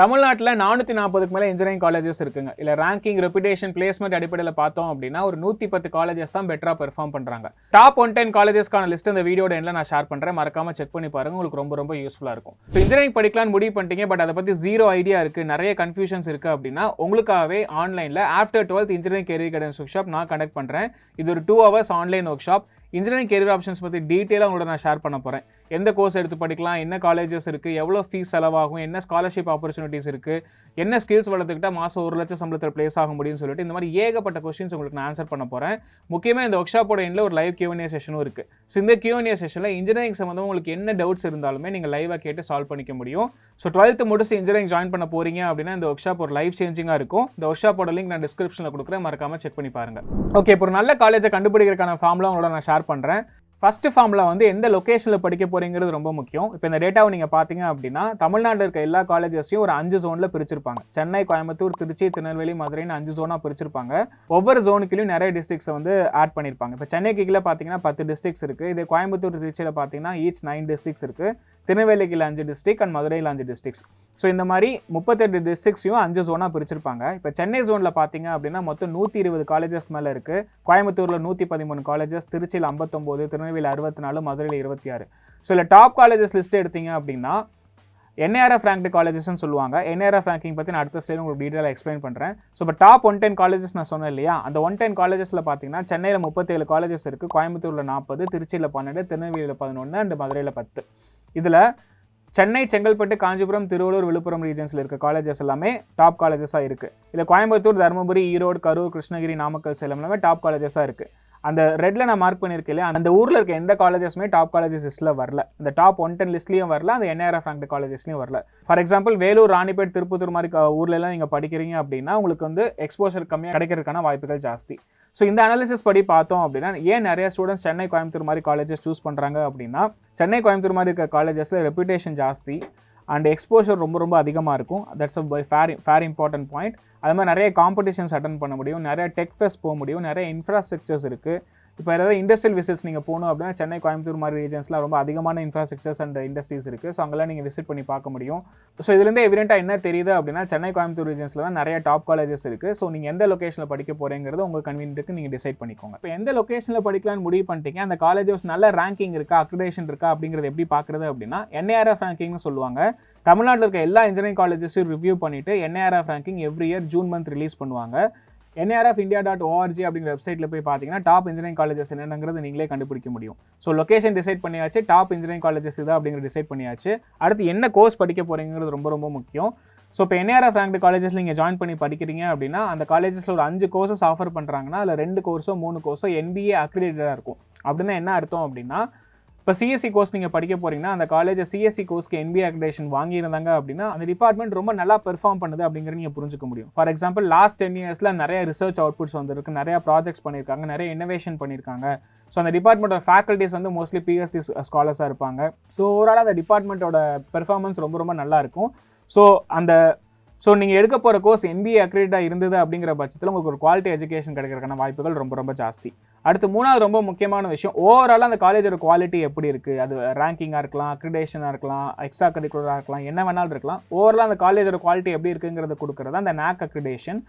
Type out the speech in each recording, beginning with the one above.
தமிழ்நாட்டில் 440க்கு மேலே engineering colleges இருக்குங்க. இல்லை ரேங்கிங், ரெப்யூட்டேஷன், பிளேஸ்மெண்ட் அடிப்படையில் பார்த்தோம் அப்படின்னா ஒரு 110 காலேஜஸ் தான் பெட்டராக பெர்ஃபார்ம் பண்ணுறாங்க. டாப் 110 காலேஜஸ்க்கான லிஸ்ட் இந்த வீடியோட எண்ணில் நான் ஷேர் பண்ணுறேன். மறக்காமல் செக் பண்ணி பாருங்கள், உங்களுக்கு ரொம்ப யூஸ்ஃபுல்லாக இருக்கும். இப்போ இன்ஜினியரிங் படிக்கலாம்னு முடிவு பண்ணிட்டீங்க, பட் அதை பற்றி ஜீரோ ஐடியா இருக்குது, நிறைய கன்ஃபியூஷன்ஸ் இருக்குது அப்படின்னா உங்களுக்காகவே ஆன்லைனில் after 12th engineering career guidance work shop நான் கண்டக்ட் பண்ணுறேன். இது ஒரு 2 hours online work shop. Engineering career options பற்றி டீட்டெயிலாக உங்களோட நான் ஷேர் பண்ண போகிறேன். எந்த கோர்ஸ் எடுத்து படிக்கலாம், என்ன காலேஜஸ் இருக்குது, எவ்வளோ ஃபீஸ் செலவாகும், என்ன ஸ்காலர்ஷிப் ஆப்பர்ச்சுனிட்டிஸ் இருக்குது, என்ன ஸ்கில்ஸ் வளர்த்துக்கிட்டால் மாதம் 1 லட்சம் சம்பளத்தில் பிளேஸ் ஆக முடியும்னு சொல்லிட்டு இந்த மாதிரி ஏகப்பட்ட கொஸ்டின்ஸ் உங்களுக்கு நான் ஆன்சர் பண்ண போகிறேன். முக்கியமாக இந்த ஒர்க் ஷாப்போட எண்ணில் ஒரு லைவ் Q&A செஷனும் இருக்குது. ஸோ இந்த Q&A செஷனில் இன்ஜினியரிங் சம்மந்தமாக உங்களுக்கு என்ன டவுட்ஸ் இருந்தாலுமே நீங்கள் லைவாக கேட்டு சால்வ் பண்ணிக்க முடியும். ஸோ 12th முடிச்சு இன்ஜினியரிங் ஜாயின் பண்ண போகிறீங்க அப்படின்னா இந்த ஒர்க் ஷாப் ஒரு லைஃப் சேஞ்சிங்காக இருக்கும். இந்த ஒர்க் ஷாப்போட லிங்க் நான் டிஸ்கிரிப்ஷனில் கொடுக்குறேன், மறக்காமல் செக் பண்ணி பாருங்கள். ஓகே, இப்போ ஒரு நல்ல காலேஜை கண்டுபிடிக்கிறதுக்கான ஃபார்ம்லாம் உங்களோட நான் ஷேர் பண்ணுறேன். ஃபர்ஸ்ட் ஃபார்மில் வந்து எந்த லொக்கேஷனில் படிக்க போகிறீங்கிறது ரொம்ப முக்கியம். இப்போ இந்த டேட்டாவை நீங்கள் பார்த்தீங்க அப்படின்னா தமிழ்நாட்டில் இருக்க எல்லா காலேஜஸையும் ஒரு 5 ஜோனில் பிரிச்சிருப்பாங்க. சென்னை, கோயம்புத்தூர், திருச்சி, திருநெல்வேலி, மதுரைன்னு 5 ஜோனாக பிரிச்சிருப்பாங்க. ஒவ்வொரு ஜோனுக்குலையும் நிறைய டிஸ்ட்ரிக்ஸை வந்து ஆட் பண்ணியிருப்பாங்க. இப்போ சென்னைக்கு கீழே பார்த்தீங்கன்னா 10 டிஸ்ட்ரிக்ஸ் இருக்குது. இதே கோயம்புத்தூர், திருச்சியில் பார்த்தீங்கன்னா ஈச் 9 டிஸ்ட்ரிக்ஸ் இருக்குது. திருநெல்வேலிக்கு 5 டிஸ்ட்ரிக்ட் அண்ட் மதுரையில் 5 டிஸ்ட்ரிக்ஸ். ஸோ இந்த மாதிரி 38 டிஸ்ட்ரிக்ஸையும் 5 ஜோனாக பிரிச்சிருப்பாங்க. இப்போ சென்னை ஜோனில் பார்த்தீங்க அப்படின்னா மொத்தம் 120 காலேஜஸ் மேலே இருக்குது. கோயம்புத்தூரில் 113 காலேஜஸ், திருச்சியில் 59, திருநெல்வேலியில் 64, மதுரையில் 26. ஸோ இல்லை டாப் காலேஜஸ் லிஸ்ட் எடுத்தீங்க அப்படின்னா NIRF ரேங்க்டு காலேஜஸ்ன்னு சொல்லுவாங்க. NIRF ரேங்கிங் பற்றி நான் அடுத்த ஸ்லைடில் உங்களுக்கு டீட்டெயிலாக எக்ஸ்பிளைன் பண்ணுறேன். ஸோ இப்போ டாப் 110 காலேஜஸ் நான் சொன்னேன் இல்லையா, அந்த 110 காலேஜஸில் பார்த்தீங்கன்னா சென்னையில் 37 காலேஜஸ் இருக்குது, கோயம்புத்தூரில் 40, திருச்சியில் 12, திருநெல்வேலியில் 11 அண்ட் மதுரையில் 10. இதில் சென்னை, செங்கல்பட்டு, காஞ்சிபுரம், திருவள்ளூர், விழுப்புரம் ரீஜன்ஸில் இருக்க காலேஜஸ் எல்லாமே டாப் காலேஜஸாக இருக்குது. இல்லை கோயம்புத்தூர், தருமபுரி, ஈரோடு, கரூர், கிருஷ்ணகிரி, நாமக்கல், சேலம் எல்லாமே டாப் காலேஜஸாக இருக்குது. அந்த ரெட்டில் நான் மார்க் பண்ணியிருக்கேன், அந்த ஊரில் இருக்க எந்த காலேஜஸுமே டாப் காலேஜஸ் லிஸ்ட்டில் வரல. இந்த டாப் 110 லிஸ்ட்லேயும் வரல, அந்த NIRF ரேங்க்டு காலேஜஸ்லையும் வரல. ஃபார் எக்ஸாம்பிள் வேலூர், ராணிப்பேட், திருப்பத்தூர் மாதிரி ஊர்லலாம் நீங்கள் படிக்கிறீங்க அப்படின்னா உங்களுக்கு வந்து எக்ஸ்போஷர் கம்மியாக கிடைக்கிறதுக்கான வாய்ப்புகள் ஜாஸ்தி. ஸோ இந்த அனாலிசிஸ் படி பார்த்தோம் அப்படின்னா ஏன் நிறைய ஸ்டூடெண்ட்ஸ் சென்னை, கோயம்புத்தூர் மாதிரி காலேஜஸ் சூஸ் பண்ணுறாங்க அப்படின்னா சென்னை, கோயம்புத்தூர் மாதிரி இருக்க காலேஜஸில் ரெப்யூட்டேஷன் ஜாஸ்தி அண்ட் எக்ஸ்போஷர் ரொம்ப அதிகமாக இருக்கும். That's fair important point. அது மாதிரி நிறைய காம்படிஷன்ஸ் அட்டன் பண்ண முடியும், நிறைய டெக் ஃபெஸ்ட் போக முடியும், நிறைய இன்ஃப்ராஸ்ட்ரக்சர்ஸ் இருக்குது. இப்போ ஏதாவது இண்டஸ்ட்ரியல் விசிட்ஸ் நீங்கள் போகணும் அப்படின்னா சென்னை, கோயம்புத்தூர் மாதிரி ரீஜன்ஸில் ரொம்ப அதிகமான இன்ஃப்ராஸ்ட்ரக்சர்ஸ் அண்ட் இண்டஸ்ட்ரீஸ் இருக்குது. ஸோ அங்கெல்லாம் நீங்கள் விசிட் பண்ணி பார்க்க முடியும். ஸோ இதுலேருந்து எவிடென்ட்டாக என்ன தெரியுது அப்படின்னா சென்னை, கோயம்புத்தூர் ரீஜன்ஸில் தான் நிறைய டாப் காலேஜஸ் இருக்குது. ஸோ நீங்கள் எந்த லொக்கேஷனில் படிக்க போகிறீங்கிறது உங்கள் கன்வீனியன்ட்டுக்கு நீங்கள் டிசைட் பண்ணிக்கோங்க. இப்போ எந்த லொக்கேஷனில் படிக்கலாம்னு முடிவு பண்ணிட்டீங்க, அந்த காலேஜஸ் நல்ல ரேங்கிங் இருக்கா, அக்ரிடேஷன் இருக்கா அப்படிங்கிறது எப்படி பார்க்குறது அப்படின்னா NIRF ரேங்கிங்னு சொல்லுவாங்க. தமிழ்நாட்டில் இருக்க எல்லா இன்ஜினியரிங் காலேஜஸையும் ரிவ்யூ பண்ணிவிட்டு NIRF ranking every year June month release பண்ணுவாங்க. nirfindia.org அப்படிங்கிற வெப்சைட்டில் போய் பார்த்தீங்கன்னா டாப் இன்ஜினியரிங் காலேஜஸ் என்னங்கிறது நீங்களே கண்டுபிடிக்க முடியும். ஸோ லொக்கேஷன் டிசைட் பண்ணியாச்சு, டாப் இன்ஜினியரிங் காலேஜஸ் இது அப்படிங்கிற டிசைட் பண்ணியாச்சு. அடுத்து என்ன கோர்ஸ் படிக்க போகிறீங்கிறது ரொம்ப முக்கியம். ஸோ இப்போ NIRF ரேங்க்டு காலேஜஸில் நீங்கள் ஜாயின் பண்ணி படிக்கிறீங்க அப்படின்னா அந்த காலேஜஸில் ஒரு 5 கோர்சஸ் ஆஃபர் பண்ணுறாங்கன்னா அதில் 2 கோர்ஸோ 3 கோர்ஸோ NBA அக்ரிடேட்டடாக இருக்கும். அப்படின்னா என்ன அர்த்தம் அப்படின்னா இப்போ CSE கோர்ஸ் நீங்கள் படிக்க போகிறீங்கன்னா அந்த காலேஜ் CSE கோர்ஸ்க்கு NBA அக்ரிடேஷன் வாங்கியிருந்தாங்க அப்படின்னா அந்த டிபார்ட்மெண்ட் ரொம்ப நல்லா பெர்ஃபார்ம் பண்ணுது அப்படிங்கிறது நீங்கள் புரிஞ்சுக்க முடியும். ஃபார் எக்ஸாம்பிள் லாஸ்ட் 10 இயர்ஸில் நிறைய ரிசர்ச் அவுட்புட்ஸ் வந்துருக்கு, நிறைய ப்ராஜெக்ட்ஸ் பண்ணியிருக்காங்க, நிறைய இன்னோவேஷன் பண்ணியிருக்காங்க. ஸோ அந்த டிபார்ட்மெண்ட்டோட ஃபேக்கல்ட்டிஸ் வந்து மோஸ்ட்லி PhD ஸ்காலர்ஸாக இருப்பாங்க. ஸோ ஓவரால் அந்த டிபார்ட்மெண்ட்டோட பெர்ஃபார்மன்ஸ் ரொம்ப நல்லா இருக்கும். ஸோ நீங்கள் எடுக்க போகிற கோர்ஸ் NBA அக்ரிடேட்டாக இருந்தது அப்படிங்கிற பட்சத்தில் உங்களுக்கு ஒரு குவாலிட்டி எஜுகேஷன் கிடைக்கிறதுக்கான வாய்ப்புகள் ரொம்ப ஜாஸ்தி. அடுத்து 3வது ரொம்ப முக்கியமான விஷயம், ஓவராலாக அந்த காலேஜோட குவாலிட்டி எப்படி இருக்குது, அது ரேங்கிங்காக இருக்கலாம், அக்ரிடேஷனாக இருக்கலாம், எக்ஸ்ட்ரா கரிக்குலராக இருக்கலாம், என்ன வேணாலும் இருக்கலாம். ஓவரால் அந்த காலேஜோட குவாலிட்டி எப்படி இருக்குங்கிறத கொடுக்குறது அந்த NAAC accreditation.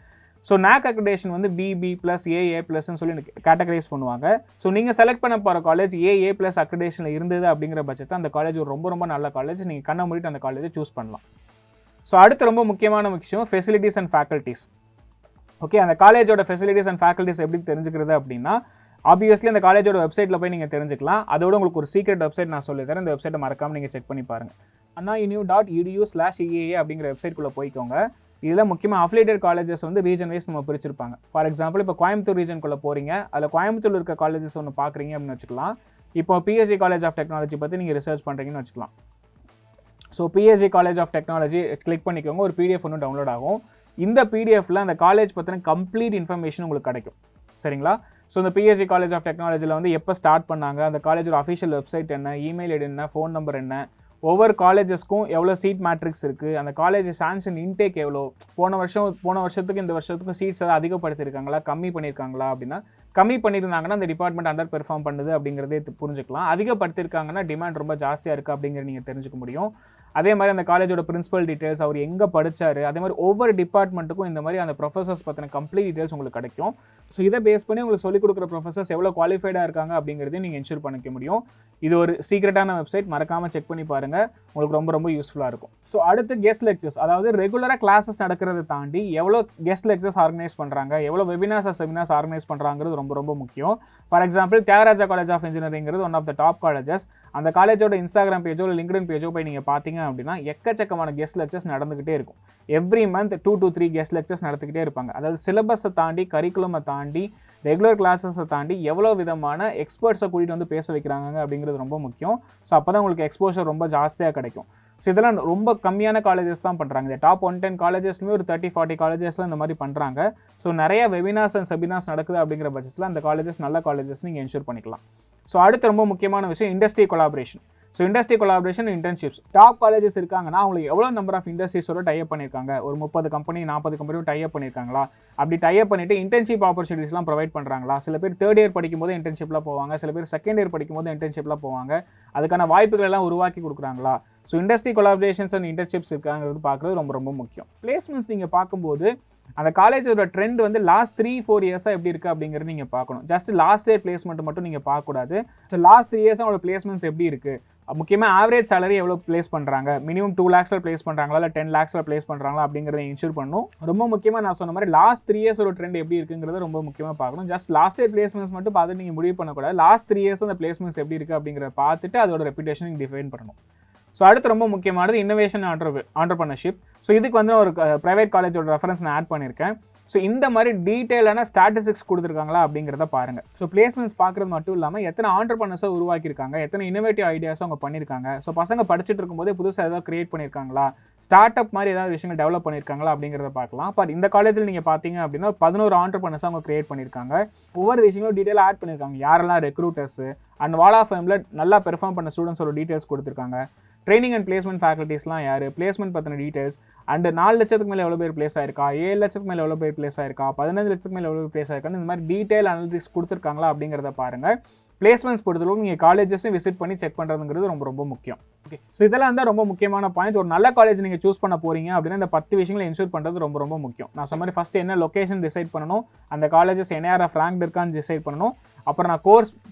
So NAAC accreditation வந்து BB+, AA+ன்னு சொல்லி கேட்டகரைஸ் பண்ணுவாங்க. ஸோ நீங்கள் செலக்ட் பண்ண போகிற காலேஜ் AA+ அக்ரிடேஷனில் இருந்தது அப்படிங்கிற பட்சத்தில் அந்த காலேஜ் ரொம்ப நல்ல காலேஜ், நீங்கள் கண்ணை மூடிட்டு அந்த காலேஜை சூஸ் பண்ணலாம். ஸோ அடுத்து ரொம்ப முக்கியமான விஷயம் ஃபெசிலிட்டிஸ் அண்ட் ஃபேக்கல்ட்டிஸ். ஓகே, அந்த காலேஜோட ஃபெசிலிட்டிஸ் அண்ட் ஃபேக்கல்ட்டிஸ் எப்படி தெரிஞ்சுக்கிறது அப்படின்னா ஆப்வியஸ்லி அந்த காலேஜோட வெப்சைட்டில் போய் நீங்கள் தெரிஞ்சுக்கலாம். அதோட உங்களுக்கு ஒரு சீக்ரெட் வெப்சைட் நான் சொல்லித்தரேன், இந்த வெப்சைட்டை மறக்காமல் நீங்கள் செக் பண்ணி பாருங்கள். annauniv.edu/EAA அப்படிங்கிற வெப்சைட்குள்ளே போய்க்கோங்க. இதில் முக்கியமாக அஃபிலியேட்டட் காலேஜஸ் வந்து ரீஜன் வைஸ் நம்ம பிரிச்சிருப்பாங்க. ஃபார் எக்ஸாம்பிள் இப்போ கோயம்புத்தூர் ரீஜனுக்குள்ளே போகிறீங்க, அதில் கோயம்புத்தூர் இருக்க காலேஜஸ் ஒன்று பார்க்குறீங்க அப்படின்னு வச்சுக்கலாம். இப்போ PSG காலேஜ் ஆஃப் டெக்னாலஜி பற்றி நீங்கள் ரிசர்ச் பண்ணுறீங்கன்னு வச்சுக்கலாம். So PSG college of technology click பண்ணிக்கோங்க, ஒரு PDF ஒன்று டவுன்லோட் ஆகும். இந்த PDFல அந்த காலேஜ் பற்றின கம்ப்ளீட் இன்ஃபர்மேஷன் உங்களுக்கு கிடைக்கும். சரிங்களா? ஸோ இந்த PSG காலேஜ் ஆஃப் டெக்னாலஜியில் வந்து எப்போ ஸ்டார்ட் பண்ணாங்க, அந்த காலேஜோட அஃபிஷியல் வெப்சைட் என்ன, இமெயில் ஐடி என்ன, ஃபோன் நம்பர் என்ன, ஒவ்வொரு காலேஜஸ்க்கும் எவ்வளோ சீட் மேட்ரிக்ஸ் இருக்குது, அந்த காலேஜ் சாங்ஷன் இன்டேக் எவ்வளோ, போன வருஷத்துக்கு இந்த வருஷத்துக்கும் சீட்ஸ் எதாவது அதிகப்படுத்தியிருக்காங்களா, கம்மி பண்ணியிருக்காங்களா அப்படின்னா கம்மி பண்ணியிருந்தாங்கன்னா அந்த டிபார்ட்மெண்ட் அண்டர் பெர்ஃபார்ம் பண்ணுது அப்படிங்கிறதே புரிஞ்சுக்கலாம். அதிகப்படுத்தியிருக்காங்கன்னா டிமாண்ட் ரொம்ப ஜாஸ்தியாக இருக்குது அப்படிங்கிறத நீங்கள் தெரிஞ்சுக்க முடியும். அதே மாதிரி அந்த காலேஜோட பிரின்சிபல் டீடைல்ஸ், அவர் எங்கே படிச்சாரு, அதே மாதிரி ஒவ்வொரு டிபார்ட்மெண்ட்டுக்கும் இந்த மாதிரி அந்த ப்ரொஃபசர்ஸ் பற்றின கம்ப்ளீட் டீடைல்ஸ் உங்களுக்கு கிடைக்கும். ஸோ இதை பேஸ் பண்ணி உங்களுக்கு சொல்லிக் கொடுக்குற ப்ரொஃபசர்ஸ் எவ்வளோ குவாலிஃபைடாக இருக்காங்க அப்படிங்கிறதையும் நீங்கள் என்ஷூர் பண்ணிக்க முடியும். இது ஒரு சீக்ரெட்டான வெப்சைட், மறக்காமல் செக் பண்ணி பாருங்கள், உங்களுக்கு ரொம்ப ரொம்ப யூஸ்ஃபுல்லாக இருக்கும். ஸோ அடுத்து கெஸ்ட் லெக்சர்ஸ், அதாவது ரெகுலராக கிளாஸஸ் நடக்கிறத தாண்டி எவ்வளோ கெஸ்ட் லெக்சர்ஸ் ஆர்கனைஸ் பண்ணுறாங்க, எவ்வளோ வெபினார்ஸ் செமினார்ஸ் ஆர்கனைஸ் பண்ணுறாங்கிறது ரொம்ப ரொம்ப முக்கியம். For example Thiagaraja college of இன்ஜினியரிங்கிறது one of the top colleges. அந்த காலேஜோட இன்ஸ்டாகிராம் பேஜோ இல்லை லிங்க்டின் பேஜோ போய் நீங்கள் பார்த்தீங்க அப்படின்னா எக்கச்சக்கமான கெஸ்ட் லெக்சர்ஸ் நடந்துகிட்டே இருக்கும். Every month 2 to 3 guest lectures நடத்திக்கிட்டே இருப்பாங்க. அதாவது சிலபஸை தாண்டி, கரிக்குலமை தாண்டி, ரெகுலர் கிளாஸஸை தாண்டி எவ்வளோ விதமான எக்ஸ்பர்ட்ஸை கூட்டிகிட்டு வந்து பேச வைக்கிறாங்க அப்படிங்கிறது ரொம்ப முக்கியம். ஸோ அப்போ தான் உங்களுக்கு எக்ஸ்போஷர் ரொம்ப ஜாஸ்தியாக கிடைக்கும். ஸோ இதெல்லாம் ரொம்ப கம்மியான காலேஜஸ் தான் பண்ணுறாங்க. இந்த டாப் 110 காலேஜஸ்லேயுமே ஒரு 30-40 காலேஜஸ்லாம் இந்த மாதிரி பண்ணுறாங்க. ஸோ நிறைய வெபினார்ஸ் அண்ட் செபினார்ஸ் நடக்குது அப்படிங்கிற பட்சத்தில் அந்த காலேஜஸ் நல்ல காலேஜஸ் நீங்கள் என்ஷூர் பண்ணிக்கலாம். ஸோ அடுத்து ரொம்ப முக்கியமான விஷயம் industry collaboration. So industry collaboration, internships. Top colleges இருக்காங்கன்னா அவங்களுக்கு எவ்வளோ நம்பர் ஆஃப் இண்டஸ்ட்ரீஸோட டைப் பண்ணியிருக்காங்க, ஒரு 30 கம்பெனி 40 கம்பெனியும் டைப் பண்ணியிருக்காங்களா, அப்படி டைப் பண்ணிவிட்டு இன்டர்ன்ஷிப் ஆப்பர்ச்சுனிட்டிஸ்லாம் ப்ரொவைட் பண்ணுறாங்களா. சில பேர் 3rd இயர் படிக்கும்போது இன்டர்ன்ஷிப்பில் போவாங்க, சில பேர் 2nd இயர் படிக்கும்போது இன்டர்ன்ஷிப்பில் போவாங்க. அதுக்கான வாய்ப்புகள் எல்லாம் உருவாக்கி கொடுக்குறாங்களா. So industry collaborations and internships இருக்காங்கிறது பார்க்குறது ரொம்ப ரொம்ப முக்கியம். பிளேஸ்மெண்ட்ஸ் நீங்கள் பார்க்கும்போது அந்த காலேஜோட ட்ரெண்ட் வந்து லாஸ்ட் 3-4 இயர்ஸாக எப்படி இருக்குது அப்படிங்கிறது நீங்கள் பார்க்கணும். ஜஸ்ட் லாஸ்ட் இயர் பிளேஸ்மெண்ட் மட்டும் நீங்கள் பார்க்கக்கூடாது. ஸோ லாஸ்ட் 3 இயர்ஸாக அவங்களோட பிளேஸ்மெண்ட்ஸ் எப்படி இருக்குது, முக்கியமாக ஆவரேஜ் சேலரி எவ்வளோ ப்ளேஸ் பண்ணுறாங்க, மினிமம் 2 lakhsல ப்ளேஸ் பண்ணுறாங்களா இல்லை 10 lakhsல ப்ளேஸ் பண்ணுறாங்களா அப்படிங்கிறத இன்ஷூர் பண்ணணும். ரொம்ப முக்கியமாக நான் சொன்ன மாதிரி லாஸ்ட் 3 இயர்ஸோட ட்ரெண்ட் எப்படி இருக்குங்கிறத ரொம்ப முக்கியமாக பார்க்கணும். ஜஸ்ட் லாஸ்ட் இயர் பிளேஸ்மெண்ட்ஸ் மட்டும் பார்த்து நீங்கள் முடிவு பண்ணக்கூடாது. லாஸ்ட் 3 இயர்ஸ் அந்த பிளேஸ்மெண்ட்ஸ் எப்படி இருக்குது அப்படிங்கிறத பார்த்துட்டு அதோட ரெப்யூட்டேஷன் நீங்கள் டிஃபைன் பண்ணணும். ஸோ அடுத்து ரொம்ப முக்கியமானது இன்னோவேஷன் ஆண்டர்பிரினர்ஷிப். ஸோ இதுக்கு வந்து ஒரு ப்ரைவேட் காலேஜோட ரெஃபரன்ஸ் நான் ஆட் பண்ணியிருக்கேன். ஸோ இந்த மாதிரி டீட்டெயிலான ஸ்டாட்டிஸ்டிக்ஸ் கொடுத்துருக்காங்களா அப்படிங்கிறத பாருங்கள். ஸோ பிளேஸ்மெண்ட்ஸ் பார்க்குறது மட்டும் இல்லாமல் எத்தனை ஆண்டர்பிரினர்ஸை உருவாக்கியிருக்காங்க, எத்தனை இன்னோவேட்டிவ் ஐடியாஸ் அவங்க பண்ணியிருக்காங்க, ஸோ பசங்க படிச்சுட்டு இருக்கும்போதே புதுசாக ஏதாவது கிரியேட் பண்ணியிருக்காங்களா, ஸ்டார்ட் அப் மாதிரி ஏதாவது விஷயங்கள் டெவலப் பண்ணியிருக்காங்களா அப்படிங்கிறத பார்க்கலாம். பட் இந்த காலேஜில் நீங்கள் பார்த்தீங்க அப்படின்னா 11 ஆண்டர்பிரினர்ஸ் அவங்க கிரியேட் பண்ணியிருக்காங்க. ஒவ்வொரு விஷயங்களும் டீட்டெயிலாக ஆட் பண்ணியிருக்காங்க. யாரெல்லாம் ரெக்ரூட்டர்ஸு அண்ட் வால் ஆஃப் ஃபேமில் நல்லா பெர்ஃபார்ம் பண்ண ஸ்டூடெண்ட்ஸோட டீட்டெயில்ஸ் கொடுத்துருக்காங்க. ட்ரைனிங் அண்ட் பிளேஸ்மெண்ட் ஃபேக்கல்ட்டிஸ்லாம் யார், பிளேஸ்மெண்ட் பற்றின டீட்டெயில்ஸ் அண்ட் 4 லட்சத்துக்கு மேலே எவ்வளோ பேர் பிளேஸ் ஆயிருக்கா, 7 லட்சத்துக்கு மேலே எவ்வளோ பேர் பிளேஸ் ஆயிருக்கா, 15 லட்சத்துக்கு மேலே எவ்வளோ பேர் பிளேஸ் ஆயிருக்கான்னு இந்த மாதிரி டீட்டெயில் அனாலிட்டிக்ஸ் கொடுத்துருக்காங்களா அப்படிங்கிறத பாருங்கள். பிளேஸ்மெண்ட்ஸ் பொறுத்தளவுக்கு நீங்கள் காலேஜஸும் விசிட் பண்ணி செக் பண்ணுறதுங்கிறது ரொம்ப ரொம்ப முக்கியம். ஓகே, ஸோ இதெல்லாம் தான் ரொம்ப முக்கியமான பாயிண்ட். ஒரு நல்ல காலேஜ் நீங்கள் சூஸ் பண்ண போகிறீங்க அப்படின்னா இந்த 10 விஷயங்களை என்ஷூர் பண்ணுறது ரொம்ப ரொம்ப முக்கியம். நான் சொன்ன மாதிரி ஃபஸ்ட்டு என்ன லொக்கேஷன் டிசைட் பண்ணணும், அந்த காலேஜஸ் NIRF ரேங்க் இருக்கான்னு டிசைட் பண்ணணும். அப்புறம் நான்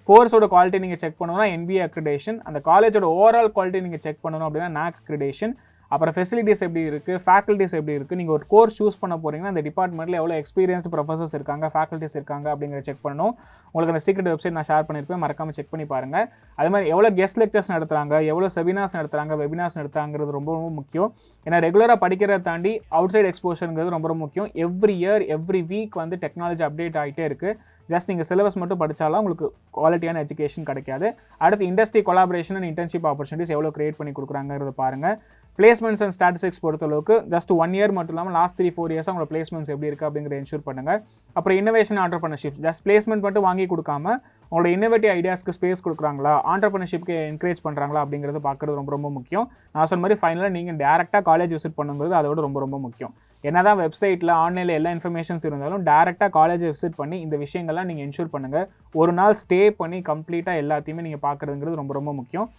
கோர்ஸோட குவாலிட்டி நீங்கள் செக் பண்ணணும்னா NBA Accreditation, அந்த காலேஜோட ஓவரால் குவாலிட்டி நீங்கள் செக் பண்ணணும் அப்படின்னா NAAC Accreditation. அப்புறம் ஃபெசிலிட்டிஸ் எப்படி இருக்குது, ஃபேக்கல்ட்டிஸ் எப்படி இருக்குது. நீங்கள் ஒரு கோர்ஸ் சூஸ் பண்ண போகிறீங்கன்னா அந்த டிபார்ட்மெண்ட்டில் எவ்வளோ எக்ஸ்பீரியன்ஸ்டு ப்ரொஃபசர்ஸ் இருக்காங்க, ஃபேக்கல்ட்டிஸ் இருக்காங்க அப்படிங்கிறத செக் பண்ணணும். உங்களுக்கு அந்த சீக்ரெட் வெப்சைட் நான் ஷேர் பண்ணியிருப்பேன், மறக்காமல் செக் பண்ணி பாருங்கள். அதே மாதிரி எவ்வளோ கெஸ்ட் லெக்சர்ஸ் நடத்துகிறாங்க, எவ்வளோ செமினார்ஸ் நடத்துகிறாங்க, வெபினார்ஸ் நடத்துகிறாங்கிறது ரொம்ப ரொம்ப முக்கியம். ஏன்னா ரெகுலராக படிக்கிறத தாண்டி அவுட் சைட் எக்ஸ்போஷருங்கிறது ரொம்ப ரொம்ப முக்கியம். எவ்ரி இயர் எவ்ரி வீக் வந்து டெக்னாலஜி அப்டேட் ஆகிட்டே இருக்குது. ஜஸ்ட் நீங்கள் சிலபஸ் மட்டும் படித்தாலும் உங்களுக்கு குவாலிட்டியான எஜுகேஷன் கிடைக்காது. அடுத்து industry collaboration and internship opportunities எவ்வளோ கிரியேட் பண்ணி கொடுக்குறாங்கிறத பாருங்கள். பிளேஸ்மெண்ட்ஸ் அண்ட் ஸ்டாட்டிஸ்டிக்ஸ் பொறுத்தளவுக்கு ஜஸ்ட் 1 இயர் மட்டும் இல்லாமல் லாஸ்ட் 3-4 இயர்ஸ் உங்களோட பிளேஸ்மெண்ட்ஸ் எப்படி இருக்குது அப்படிங்கிறத என்ஷூர் பண்ணுங்கள். அப்புறம் இன்னோவேஷன் ஆண்டர்பிரினர்ஷிப், ஜஸ்ட் பிளேஸ்மெண்ட் மட்டும் வாங்கி கொடுக்காம உங்களோட இன்னோவேட்டிவ் ஐடியாஸ்க்கு ஸ்பேஸ் கொடுக்குறாங்களா, ஆண்டர்பிரினர்ஷிப்க்கு என்கரேஜ் பண்ணுறாங்களா அப்படிங்கிறத பார்க்குறது ரொம்ப ரொம்ப முக்கியம். நான் சொன்ன மாதிரி ஃபைனலாக நீங்கள் டேரெக்டாக காலேஜ் விசிட் பண்ணுங்கிறது அதோட ரொம்ப ரொம்ப முக்கியம். என்னதான் வெப்சைட்டில் ஆன்லைனில் எல்லா இன்ஃபர்மேஷன்ஸ் இருந்தாலும் டேரெக்டாக காலேஜை விசிட் பண்ணி இந்த விஷயங்கள்லாம் நீங்கள் என்ஷூர் பண்ணுங்கள். ஒரு நாள் ஸ்டே பண்ணி கம்ப்ளீட்டாக எல்லாத்தையுமே நீங்கள் பார்க்குறதுங்கிறது ரொம்ப ரொம்ப முக்கியம்.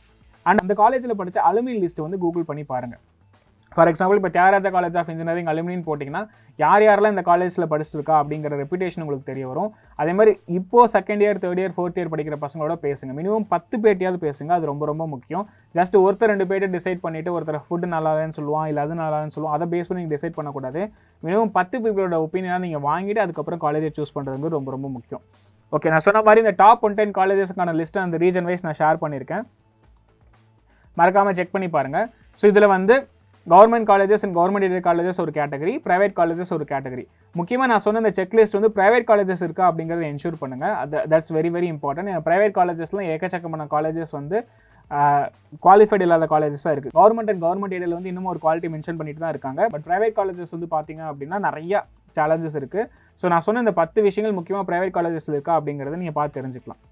அண்ட் அந்த காலேஜில் படித்த அலுமினி லிஸ்ட் வந்து கூகுள் பண்ணி பாருங்கள். ஃபார் எக்ஸாம்பிள் இப்போ தியாகராஜா காலேஜ் ஆஃப் இன்ஜினியரிங் அலுமினின்னு போட்டிங்கன்னா யாரெல்லாம் இந்த காலேஜில் படிச்சிருக்கா அப்படிங்கிற ரெப்யூட்டேஷன் உங்களுக்கு தெரிய வரும். அதே மாதிரி இப்போது 2nd year 3rd year 4th year படிக்கிற பசங்களோட பேசுங்க. மினிமம் 10 பேட்டியாவது பேசுங்க, அது ரொம்ப ரொம்ப முக்கியம். ஜஸ்ட் ஒருத்தர் 2 பேட்டை டிசைட் பண்ணிவிட்டு ஒருத்தர் ஃபுட்டு நல்லாதுன்னு சொல்லுவான், இல்லை அது நல்லாதுன்னு சொல்லுவான், அதை பேஸ் பண்ணி நீங்கள் டிசைட் பண்ணக்கூடாது. மினிமம் 10 பீப்புளோட ஒப்பீனியனாக நீங்கள் வாங்கிட்டு அதுக்கப்புறம் காலேஜை சூஸ் பண்ணுறது ரொம்ப ரொம்ப முக்கியம். ஓகே, நான் சொன்ன மாதிரி இந்த டாப் 110 காலேஜஸ்க்கான லிஸ்ட்டை அந்த ரீஜன் வைஸ் நான் ஷேர் பண்ணியிருக்கேன், மறக்காமல் செக் பண்ணி பாருங்கள். ஸோ இதில் வந்து government colleges and government aided colleges ஒரு கேட்டகரி, ப்ரைவேட் காலேஜஸ் ஒரு கேட்டகரி. முக்கியமாக நான் சொன்ன இந்த செக்லிஸ்ட் வந்து ப்ரைவேட் காலேஜஸ் இருக்கா அப்படிங்கிறத என்ஷூர் பண்ணுங்கள். That's very very important. Private காலேஜஸ்லாம் ஏக்கச்சக்கமான காலேஜஸ் வந்து குவாலிஃபைட் இல்லாத காலேஜஸாக இருக்குது. கவர்மெண்ட் அண்ட் கவர்மெண்ட் எய்டில் வந்து இன்னும் ஒரு குவாலிட்டி மென்ஷன் பண்ணிட்டு தான் இருக்காங்க. பட் ப்ரைவேட் காலேஜஸ் வந்து பார்த்தீங்க அப்படின்னா நிறையா சேலஞ்சஸ் இருக்குது. ஸோ நான் சொன்ன இந்த 10 விஷயங்கள் முக்கியமாக ப்ரைவேட் காலேஜஸ் இருக்கா அப்படிங்கிறத நீங்கள் பார்த்து தெரிஞ்சுக்கலாம்.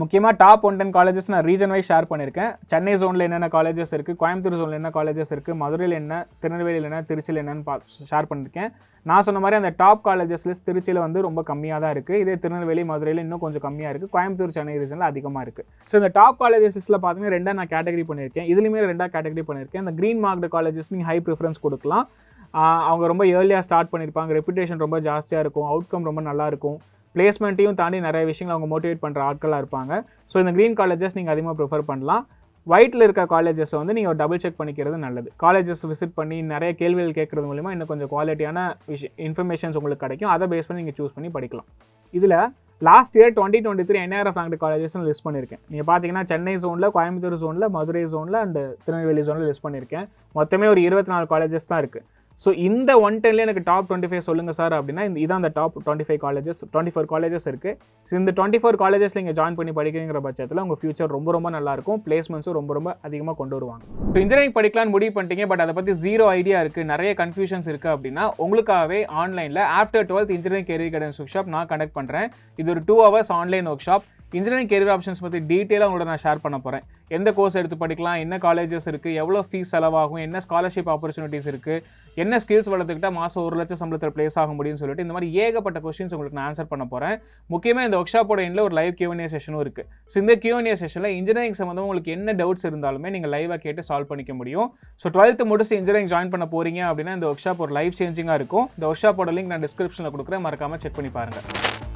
முக்கியமாக டாப் 110 காலேஜஸ் நான் ரீஜன் வைஸ் ஷேர் பண்ணியிருக்கேன். சென்னை ஜோனில் என்னென்ன காலேஜஸ் இருக்குது, கோயம்புத்தூர் ஜோனில் என்ன காலேஜஸ் இருக்குது, மதுரையில் என்ன, திருநெல்வேலியில் என்ன, திருச்சியில் என்னன்னு ஷேர் பண்ணியிருக்கேன். நான் சொன்ன மாதிரி அந்த டாப் காலேஜஸ் லிஸ்ட் திருச்சியில் வந்து ரொம்ப கம்மியாக தான் இருக்குது. இதே திருநெல்வேலி மதுரையில் இன்னும் கொஞ்சம் கம்மியாக இருக்குது. கோயம்புத்தூர் சென்னை ரீஜனில் அதிகமாக இருக்குது. ஸோ இந்த டாப் காலேஜஸ் லிஸ்ட்டில் பார்த்தீங்கன்னா 2 நான் கேட்டகரி பண்ணியிருக்கேன். இதுலேயுமே 2 கேட்டகரி பண்ணியிருக்கேன். இந்த க்ரீன் மார்க்டு காலேஜஸ் நீங்கள் ஹை ப்ரிஃபரன்ஸ் கொடுக்கலாம். அவங்க ரொம்ப ஏர்லியாக ஸ்டார்ட் பண்ணியிருப்பாங்க, ரெப்புடேஷன் ரொம்ப ஜாஸ்தியாக இருக்கும், அவுட்கம் ரொம்ப நல்லாயிருக்கும், பிளேஸ்மெண்ட்டையும் தாண்டி நிறைய விஷயங்கள் அவங்க மோட்டிவேட் பண்ணுற ஆட்களாக இருப்பாங்க. ஸோ இந்த க்ரீன் காலேஜஸ் நீங்கள் அதிகமாக ப்ரிஃபர் பண்ணலாம். ஒயிட்டில் இருக்க காலேஜஸை வந்து நீங்கள் டபுள் செக் பண்ணிக்கிறது நல்லது. காலேஜஸ் விசிட் பண்ணி நிறைய கேள்விகள் கேட்குறது மூலிமா இன்னும் கொஞ்சம் குவாலிட்டியான இன்ஃபர்மேஷன்ஸ் உங்களுக்கு கிடைக்கும். அதை பேஸ் பண்ணி நீங்கள் சூஸ் பண்ணி படிக்கலாம். இதில் லாஸ்ட் இயர் 2023 NIRF ரேங்க்டு காலேஜஸ்னு லிஸ்ட் பண்ணியிருக்கேன். நீங்கள் பார்த்தீங்கன்னா சென்னை ஜோனில், கோயம்புத்தூர் ஜோனில், மதுரை ஜோனில் அண்ட் திருநெல்வேலி ஜோனில் லிஸ்ட் பண்ணியிருக்கேன். மொத்தமே ஒரு 24 காலேஜஸ் தான் இருக்குது. ஸோ இந்த 110ல எனக்கு டாப் 25 சொல்லுங்கள் சார் அப்படின்னா இதான் அந்த டாப் 24 காலேஜஸ் இருக்குது. ஸோ இந்த 24 காலேஜஸில் நீங்கள் ஜாயின் பண்ணி படிக்கிறங்கிற பட்சத்தில் உங்கள் ஃபியூச்சர் ரொம்ப ரொம்ப நல்லாயிருக்கும். பிளேஸ்மெண்ட்ஸும் ரொம்ப அதிகமாக கொண்டு வருவாங்க. இப்போ இன்ஜினியரிங் படிக்கலான்னு முடிவு பண்ணிட்டீங்க, பட் அதை பற்றி ஜீரோ ஐடியா இருக்குது, நிறைய கன்ஃபியூஷன்ஸ் இருக்குது அப்படின்னா உங்களுக்காகவே ஆன்லைனில் after 12th engineering career guidance work shop நான் கண்டக்ட் பண்ணுறேன். இது ஒரு 2 hours online work shop. Engineering career options பற்றி டீட்டெயிலாக உங்களோட நான் ஷேர் பண்ண போகிறேன். எந்த கோர்ஸ் எடுத்து படிக்கலாம், என்ன காலேஜஸ் இருக்குது, எவ்வளோ ஃபீஸ் செலவாகும், என்ன ஸ்காலர்ஷிப் ஆப்பர்ச்சுனிட்டிஸ் இருக்குது, என்ன ஸ்கில்ஸ் வளர்த்துக்கிட்டால் மாதம் 1 லட்சம் சம்பளத்தில் பிளேஸ் ஆக முடியும்னு சொல்லிட்டு இந்த மாதிரி ஏகப்பட்ட கொஸ்டின்ஸ் உங்களுக்கு நான் ஆன்சர் பண்ண போகிறேன். முக்கியமாக இந்த ஒர்க் ஷாப்போட எண்டில் ஒரு லைவ் Q&A செஷனும் இருக்குது. ஸோ இந்த Q&A செஷனில் இன்ஜினியரிங் சம்மந்தமாக உங்களுக்கு என்ன டவுட்ஸ் இருந்தாலுமே நீங்கள் லைவாக கேட்டு சால்வ் பண்ணிக்க முடியும். ஸோ 12th முடிச்சு இன்ஜினியரிங் ஜாயின் பண்ண போகிறீங்க அப்படின்னா இந்த ஒர்க் ஷாப் ஒரு லைஃப் சேஞ்சிங்காக இருக்கும். இந்த ஒர்க் ஷாப்போட லிங்க் நான் டிஸ்கிரிப்ஷனில் கொடுக்குறேன், மறக்காமல் செக் பண்ணி பாருங்கள்.